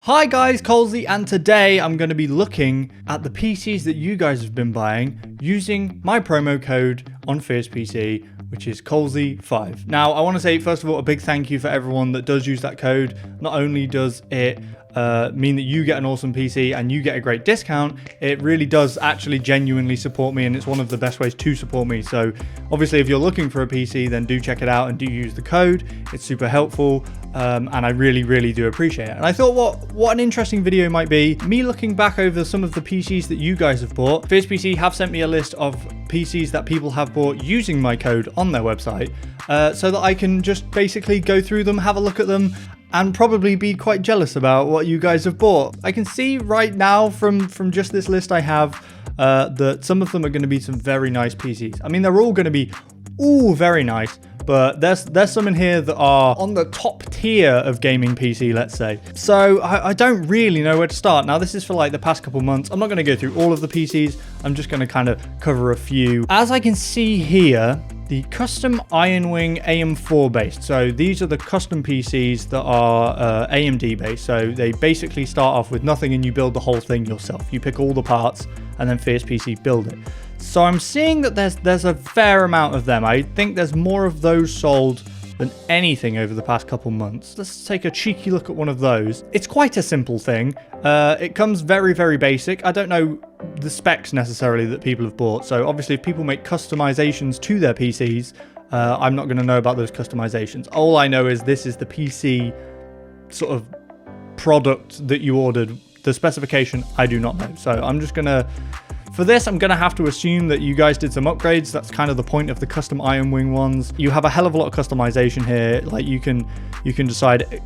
Hi guys, Colesy, and today I'm going to be looking at the PCs that you guys have been buying using my promo code on FiercePC, which is Colesy5. Now, I want to say, first of all, a big thank you for everyone that does use that code. Not only does it mean that you get an awesome PC and you get a great discount, it really does actually genuinely support me, and it's one of the best ways to support me. So obviously, if you're looking for a PC, then do check it out and do use the code. It's super helpful, and I really do appreciate it. And I thought what an interesting video might be, me looking back over some of the PCs that you guys have bought. FiercePC have sent me a list of PCs that people have bought using my code on their website, so that I can just basically go through them, have a look at them, and probably be quite jealous about what you guys have bought. I can see right now from just this list I have that some of them are going to be some very nice PCs. I mean, they're all going to be very nice, but there's some in here that are on the top tier of gaming PC, let's say. So I don't really know where to start. Now, this is for like the past couple months. I'm not going to go through all of the PCs. I'm just going to kind of cover a few. As I can see here, the custom Ironwing AM4 based. So these are the custom PCs that are AMD based. So they basically start off with nothing and you build the whole thing yourself. You pick all the parts and then FiercePC build it. So I'm seeing that there's a fair amount of them. I think there's more of those sold than anything over the past couple months. Let's take a cheeky look at one of those. It's quite a simple thing. It comes very basic. I don't know the specs necessarily that people have bought. So obviously if people make customizations to their PCs, I'm not going to know about those customizations. All I know is this is the PC sort of product that you ordered. The specification, I do not know. So I'm just going to... For this, I'm going to have to assume that you guys did some upgrades. That's kind of the point of the custom Ironwing ones. You have a hell of a lot of customization here. Like you can decide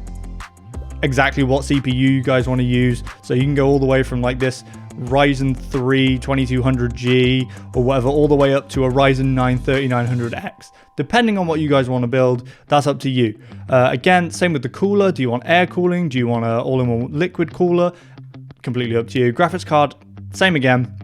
exactly what CPU you guys want to use. So you can go all the way from like this Ryzen 3 2200G or whatever, all the way up to a Ryzen 9 3900X. Depending on what you guys want to build, that's up to you. Again, same with the cooler. Do you want air cooling? Do you want an all-in-one liquid cooler? Completely up to you. Graphics card, same again.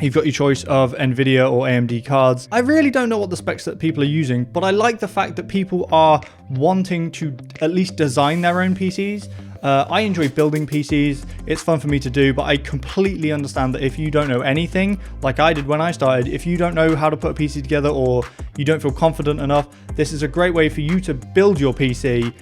You've got your choice of NVIDIA or AMD cards. I really don't know what the specs that people are using, but I like the fact that people are wanting to at least design their own PCs. I enjoy building PCs. It's fun for me to do, but I completely understand that if you don't know anything, like I did when I started, if you don't know how to put a PC together or you don't feel confident enough, this is a great way for you to build your PC,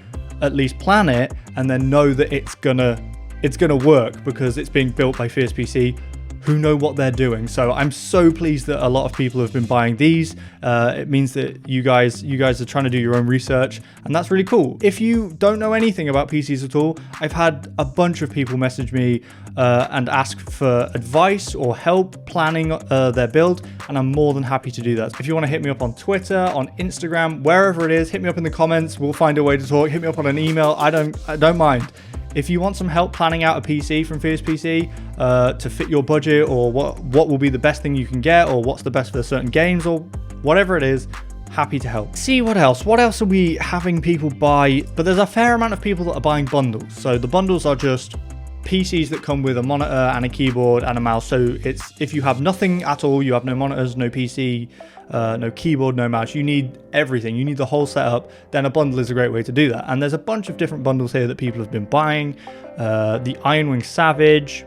at least plan it, and then know that it's gonna work because it's being built by FiercePC, who know what they're doing. So I'm so pleased that a lot of people have been buying these. It means that you guys are trying to do your own research, and that's really cool. If you don't know anything about PCs at all, I've had a bunch of people message me and ask for advice or help planning their build, and I'm more than happy to do that. If you want to hit me up on Twitter, on Instagram, wherever it is, hit me up in the comments. We'll find a way to talk. Hit me up on an email. I don't mind. If you want some help planning out a PC from FiercePC to fit your budget, or what will be the best thing you can get, or what's the best for certain games, or whatever it is, happy to help. See what else are we having people buy? But there's a fair amount of people that are buying bundles. So the bundles are just PCs that come with a monitor and a keyboard and a mouse. So it's, if you have nothing at all, you have no monitors, no PC, no keyboard, no mouse, you need everything, you need the whole setup, then a bundle is a great way to do that. And there's a bunch of different bundles here that people have been buying. The Ironwing Savage,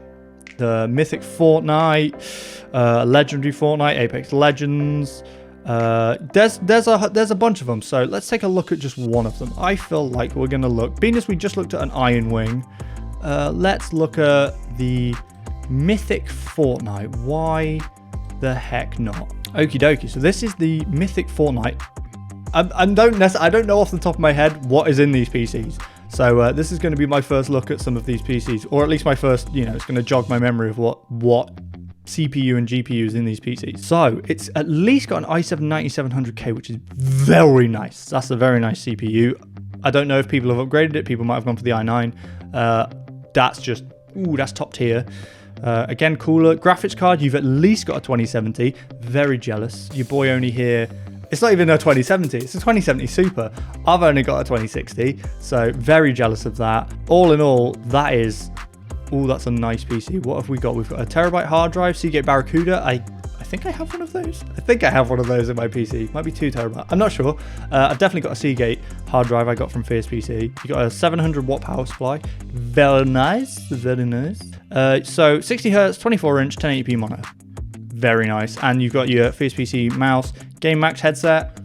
the Mythic Fortnite, Legendary Fortnite, Apex Legends. There's a bunch of them. So let's take a look at just one of them. I feel like we're going to look, being as we just looked at an Ironwing, let's look at the Mythic Fortnite. Why the heck not? Okie dokie. So this is the Mythic Fortnite. I don't know off the top of my head what is in these PCs. So this is going to be my first look at some of these PCs, or at least my first, it's going to jog my memory of what CPU and GPU is in these PCs. So it's at least got an i7-9700K, which is very nice. That's a very nice CPU. I don't know if people have upgraded it. People might have gone for the i9. That's top tier. Again, cooler. Graphics card, you've at least got a 2070. Very jealous. Your boy only here. It's not even a 2070. It's a 2070 Super. I've only got a 2060. So very jealous of that. All in all, that is... that's a nice PC. What have we got? We've got a terabyte hard drive, Seagate Barracuda. I think I have one of those. I think I have one of those in my PC. Might be 2 terabyte. I'm not sure. I've definitely got a Seagate hard drive I got from Fierce PC. You got a 700 watt power supply. Very nice. Very nice. So 60 hertz, 24 inch, 1080p monitor. Very nice. And you've got your Fierce PC mouse, Game Max headset.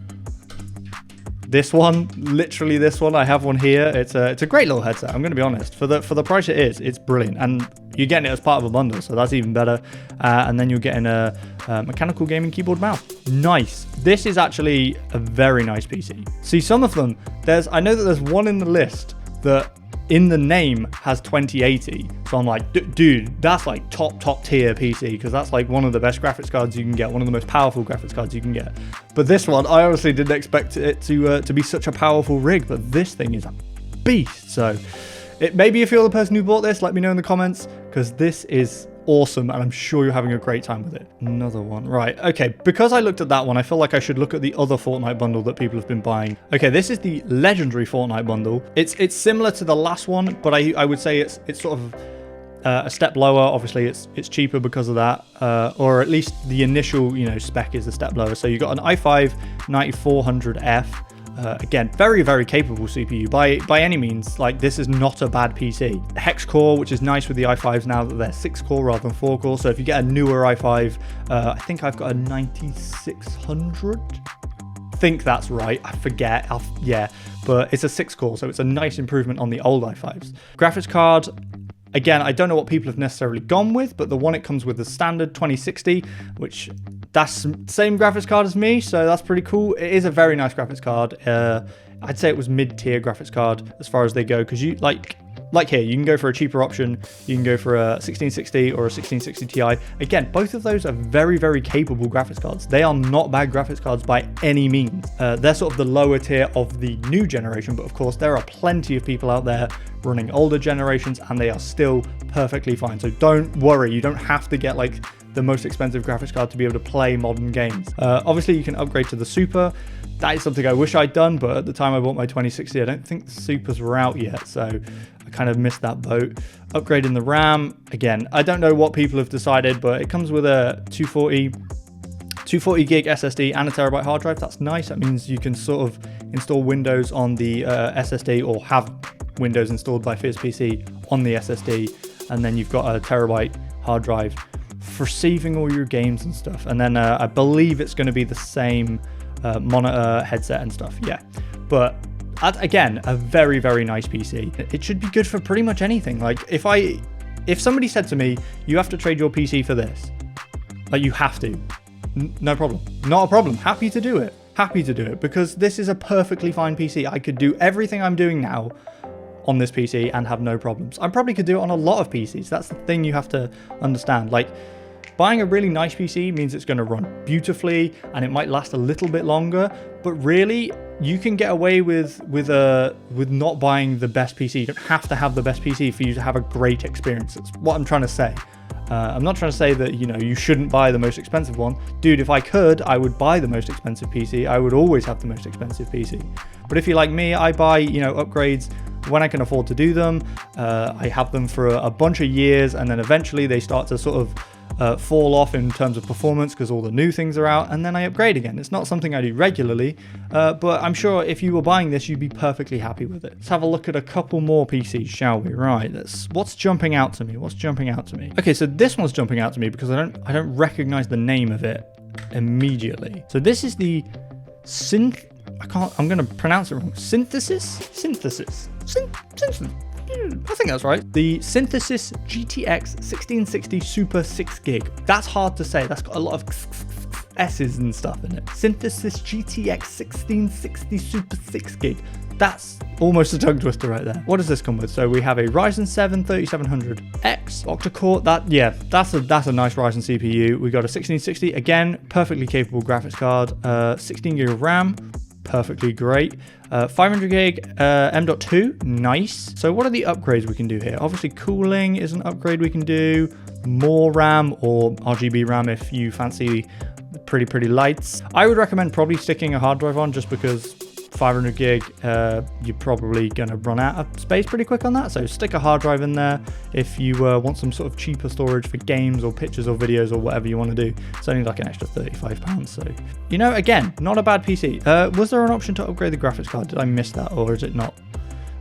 This one, literally this one, I have one here. It's a great little headset. I'm going to be honest. For the price it is, it's brilliant, and you're getting it as part of a bundle, so that's even better. And then you're getting a mechanical gaming keyboard mouse. Nice. This is actually a very nice PC. See, some of them, I know that there's one in the list that in the name has 2080. So I'm like, dude, that's like top tier PC, because that's like one of the best graphics cards you can get, one of the most powerful graphics cards you can get. But this one, I honestly didn't expect it to be such a powerful rig, but this thing is a beast. So maybe if you're the person who bought this, let me know in the comments, because this is awesome, and I'm sure you're having a great time with it. Another one. Right, okay, because I looked at that one, I feel like I should look at the other Fortnite bundle that people have been buying. Okay, this is the legendary Fortnite bundle. It's similar to the last one, but I would say it's sort of a step lower. Obviously it's cheaper because of that, or at least the initial spec is a step lower. So you got an i5 9400F. Again, very, very capable CPU by any means. Like, this is not a bad PC. Hex core, which is nice with the i5s now that they're 6 core rather than 4 core. So if you get a newer i5, I think I've got a 9600. I think that's right. I forget. Yeah, but it's a 6 core, so it's a nice improvement on the old i5s. Graphics card. Again, I don't know what people have necessarily gone with, but the one it comes with is standard 2060, which that's the same graphics card as me, so that's pretty cool. It is a very nice graphics card. I'd say it was mid-tier graphics card as far as they go, because you like here, you can go for a cheaper option. You can go for a 1660 or a 1660 Ti. Again, both of those are very, very capable graphics cards. They are not bad graphics cards by any means. They're sort of the lower tier of the new generation, but of course there are plenty of people out there running older generations, and they are still perfectly fine. So don't worry, you don't have to get like the most expensive graphics card to be able to play modern games. Obviously you can upgrade to the Super. That is something I wish I'd done, but at the time I bought my 2060, I don't think the Supers were out yet, so I kind of missed that boat. Upgrading the RAM, again, I don't know what people have decided, but it comes with a 240 gig SSD and a terabyte hard drive. That's nice. That means you can sort of install Windows on the SSD, or have Windows installed by Fierce PC on the SSD, and then you've got a terabyte hard drive for saving all your games and stuff. And then I believe it's going to be the same monitor, headset and stuff. Yeah, but again, a very, very nice PC. It should be good for pretty much anything. Like, if somebody said to me, you have to trade your PC for this, like, you have to, no problem, not a problem, happy to do it, because this is a perfectly fine PC. I could do everything I'm doing now on this PC and have no problems. I probably could do it on a lot of PCs. That's the thing you have to understand. Like, buying a really nice PC means it's going to run beautifully and it might last a little bit longer, but really you can get away with not buying the best PC. You don't have to have the best PC for you to have a great experience. That's what I'm trying to say. I'm not trying to say that you shouldn't buy the most expensive one. Dude, if I could, I would buy the most expensive PC. I would always have the most expensive PC. But if you're like me, I buy upgrades when I can afford to do them. I have them for a bunch of years, and then eventually they start to sort of fall off in terms of performance because all the new things are out, and then I upgrade again. It's not something I do regularly, but I'm sure if you were buying this, you'd be perfectly happy with it. Let's have a look at a couple more PCs, shall we? Right, what's jumping out to me? Okay, so this one's jumping out to me because I don't recognize the name of it immediately. So this is the I'm gonna pronounce it wrong. Synthesis. I think that's right. The Synthesis GTX 1660 Super 6 gig. That's hard to say. That's got a lot of S's and stuff in it. Synthesis GTX 1660 Super 6 gig. That's almost a tongue twister right there. What does this come with? So we have a Ryzen 7 3700X octa-core. That's a nice Ryzen CPU. We got a 1660, again, perfectly capable graphics card. 16 gig of RAM. Perfectly great. 500 gig M.2, nice. So what are the upgrades we can do here? Obviously cooling is an upgrade we can do. More RAM or RGB RAM if you fancy pretty lights. I would recommend probably sticking a hard drive on, just because 500 gig, you're probably going to run out of space pretty quick on that. So stick a hard drive in there if you want some sort of cheaper storage for games or pictures or videos or whatever you want to do. It's only like an extra £35. So, you know, again, not a bad PC. Was there an option to upgrade the graphics card? Did I miss that, or is it not?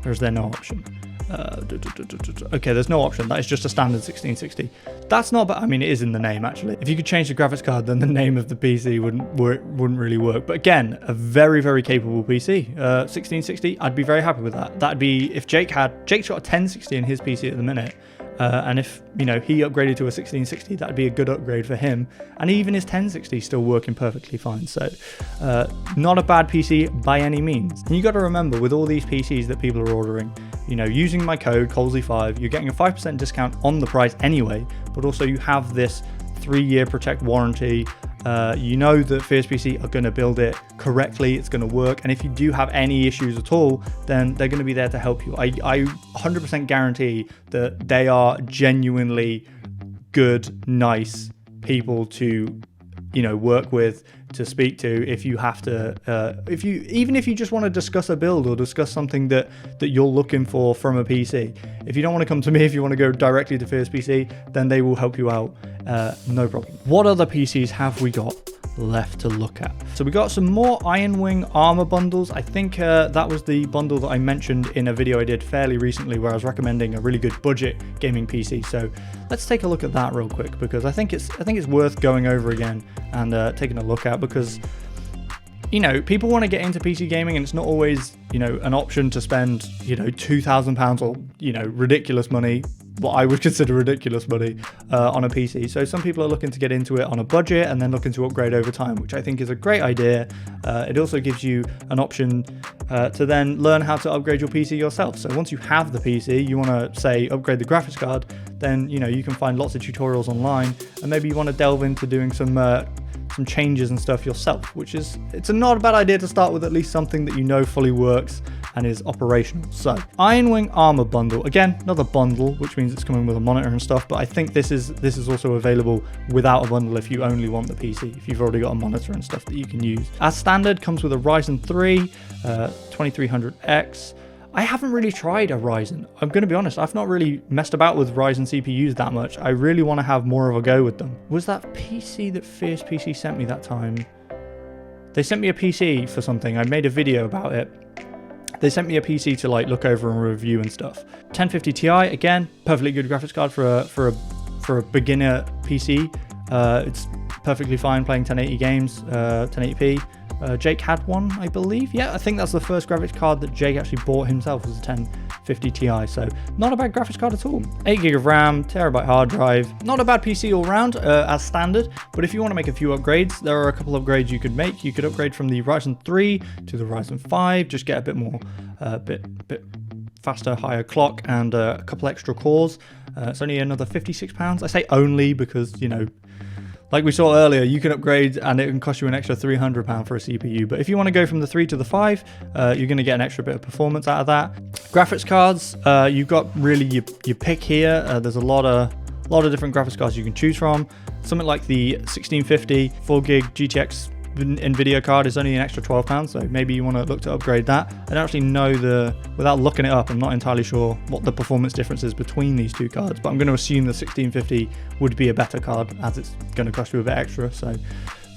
Or is there no option? Okay, there's no option. That is just a standard 1660. That's not bad. I mean, it is in the name actually. If you could change the graphics card, then the name of the PC wouldn't really work. But again, a very, very capable PC. 1660, I'd be very happy with that. That'd be if Jake's got a 1060 in his PC at the minute. And if, you know, he upgraded to a 1660, that'd be a good upgrade for him. And even his 1060 is still working perfectly fine. So not a bad PC by any means. And you got to remember, with all these PCs that people are ordering, you know, using my code Colesy5, you're getting a 5% discount on the price anyway, but also you have this 3-year protect warranty. You know that Fierce PC are going to build it correctly, it's going to work, and if you do have any issues at all, then they're going to be there to help you. I 100% guarantee that they are genuinely good, nice people to, you know, work with, to speak to if you have to, even if you just want to discuss a build or discuss something that you're looking for from a PC. If you don't want to come to me, if you want to go directly to Fierce PC, then they will help you out, no problem. What other PCs have we got left to look at? So we got some more Iron Wing armor bundles. I think that was the bundle that I mentioned in a video I did fairly recently where I was recommending a really good budget gaming PC. So let's take a look at that real quick, because I think it's worth going over again and taking a look at, because, you know, people want to get into PC gaming and it's not always, you know, an option to spend, you know, £2,000 or, you know, ridiculous money, what I would consider ridiculous money, on a PC. So some people are looking to get into it on a budget and then looking to upgrade over time, which I think is a great idea. It also gives you an option to then learn how to upgrade your PC yourself. So once you have the PC, you want to say upgrade the graphics card, then, you know, you can find lots of tutorials online, and maybe you want to delve into doing some changes and stuff yourself, which is, it's not a bad idea to start with at least something that you know fully works and is operational. So Iron Wing armor bundle, again, another bundle, which means it's coming with a monitor and stuff, but I think this is also available without a bundle if you only want the PC, if you've already got a monitor and stuff that you can use. As standard, comes with a Ryzen 3 2300X. I haven't really tried a Ryzen. I'm going to be honest, I've not really messed about with Ryzen CPUs that much. I really want to have more of a go with them. Was that PC that Fierce PC sent me that time? They sent me a PC for something. I made a video about it. They sent me a PC to like look over and review and stuff. 1050 Ti, again, perfectly good graphics card for a beginner PC. It's perfectly fine playing 1080 games, 1080p. Jake had one, I believe. Yeah, I think that's the first graphics card that Jake actually bought himself, was a 1050 Ti. So not a bad graphics card at all. 8 gig of RAM, terabyte hard drive. Not a bad PC all round, as standard. But if you want to make a few upgrades, there are a couple of upgrades you could make. You could upgrade from the Ryzen 3 to the Ryzen 5, just get a bit more, bit faster, higher clock, and a couple extra cores. It's only another £56. I say only because, you know, like we saw earlier, you can upgrade and it can cost you an extra £300 for a CPU. But if you want to go from the 3 to the 5, you're going to get an extra bit of performance out of that. Graphics cards, you've got really your pick here. There's a lot of different graphics cards you can choose from. Something like the 1650 4GB GTX NVIDIA card is only an extra £12, so maybe you want to look to upgrade that. I don't actually know without looking it up, I'm not entirely sure what the performance difference is between these two cards, but I'm going to assume the 1650 would be a better card, as it's going to cost you a bit extra, so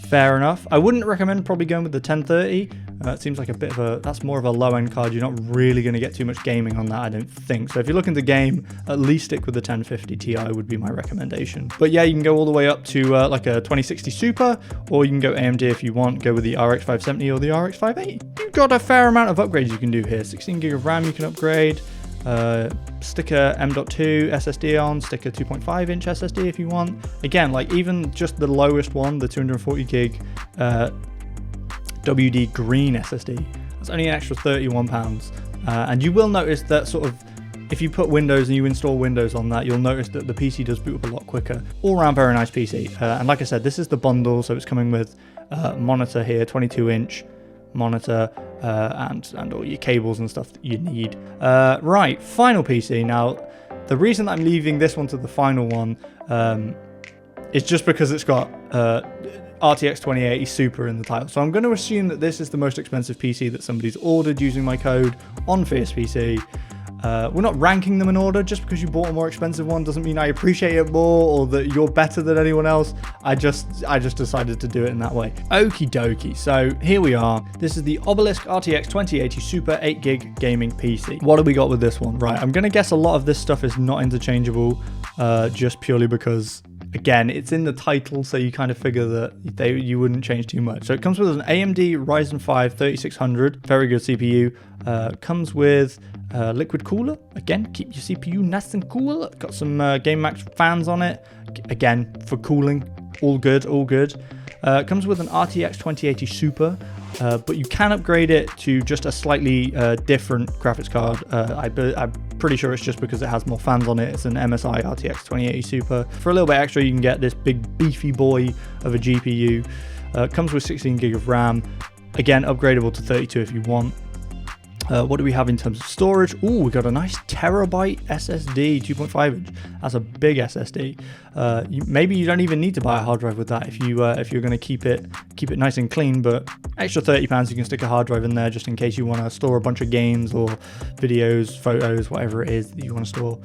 fair enough. I wouldn't recommend probably going with the 1030. It seems like that's more of a low-end card. You're not really going to get too much gaming on that, I don't think. So if you're looking to game, at least stick with the 1050 Ti would be my recommendation. But yeah, you can go all the way up to like a 2060 Super, or you can go AMD if you want, go with the RX 570 or the RX 580. You've got a fair amount of upgrades you can do here. 16 gig of RAM you can upgrade. Stick a M.2 SSD on, stick a 2.5 inch SSD if you want. Again, like even just the lowest one, the 240 gig WD green SSD, that's only an extra £31. And you will notice that sort of, if you put Windows and you install Windows on that, you'll notice that the PC does boot up a lot quicker. All around very nice PC. And like I said, this is the bundle, so it's coming with monitor here, 22 inch monitor, and all your cables and stuff that you need. Right, final PC. Now, the reason I'm leaving this one to the final one it's just because it's got RTX 2080 Super in the title. So I'm going to assume that this is the most expensive PC that somebody's ordered using my code on Fierce PC. We're not ranking them in order. Just because you bought a more expensive one doesn't mean I appreciate it more or that you're better than anyone else. I just decided to do it in that way. Okie dokie. So here we are. This is the Obelisk RTX 2080 Super 8GB gaming PC. What have we got with this one? Right, I'm going to guess a lot of this stuff is not interchangeable, just purely because, again, it's in the title, so you kind of figure that you wouldn't change too much. So it comes with an AMD Ryzen 5 3600, very good CPU. Comes with liquid cooler. Again, keep your CPU nice and cool. Got some Game Max fans on it. Again, for cooling, all good, all good. Comes with an RTX 2080 Super, but you can upgrade it to just a slightly different graphics card. I'm pretty sure it's just because it has more fans on it. It's an MSI RTX 2080 Super. For a little bit extra, you can get this big beefy boy of a GPU. Comes with 16 gig of RAM. Again, upgradable to 32 if you want. What do we have in terms of storage? Ooh, we got a nice terabyte SSD, 2.5 inch. That's a big SSD. Maybe you don't even need to buy a hard drive with that if you're going to keep it nice and clean. But extra £30, you can stick a hard drive in there just in case you want to store a bunch of games or videos, photos, whatever it is that you want to store.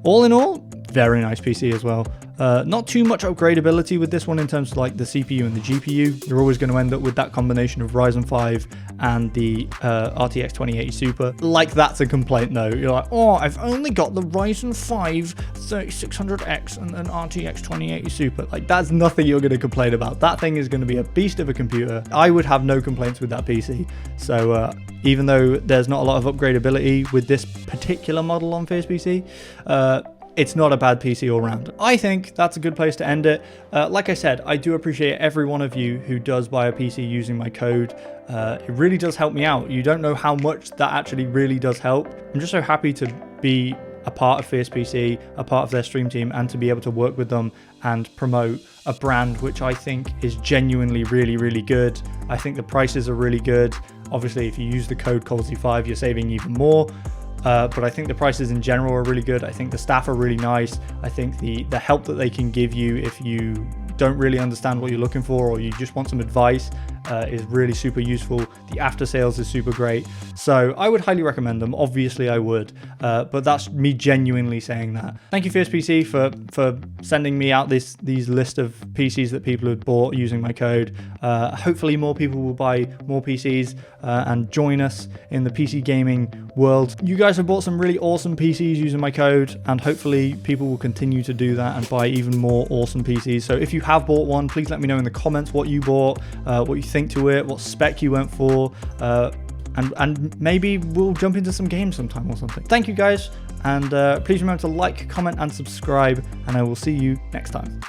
All in all, very nice PC as well. Not too much upgradability with this one in terms of like the CPU and the GPU. You're always going to end up with that combination of Ryzen 5 and the RTX 2080 Super. Like, that's a complaint though. You're like, oh, I've only got the Ryzen 5 3600X and an RTX 2080 Super. Like, that's nothing you're going to complain about. That thing is going to be a beast of a computer. I would have no complaints with that PC. So even though there's not a lot of upgradability with this particular model on Fierce PC, it's not a bad PC all round. I think that's a good place to end it. Like I said, I do appreciate every one of you who does buy a PC using my code. It really does help me out. You don't know how much that actually really does help. I'm just so happy to be a part of Fierce PC, a part of their stream team, and to be able to work with them and promote a brand which I think is genuinely really, really good. I think the prices are really good. Obviously, if you use the code Colesy5, you're saving even more. But I think the prices in general are really good. I think the staff are really nice. I think the help that they can give you if you don't really understand what you're looking for or you just want some advice is really super useful. The after sales is super great. So I would highly recommend them. Obviously I would, but that's me genuinely saying that. Thank you Fierce PC for sending me out these list of PCs that people have bought using my code. Hopefully more people will buy more PCs and join us in the PC gaming world. You guys have bought some really awesome PCs using my code, and hopefully people will continue to do that and buy even more awesome PCs. So if you have bought one, please let me know in the comments what you bought, what you think to it, what spec you went for, and maybe we'll jump into some games sometime or something. Thank you guys, and please remember to like, comment and subscribe, and I will see you next time.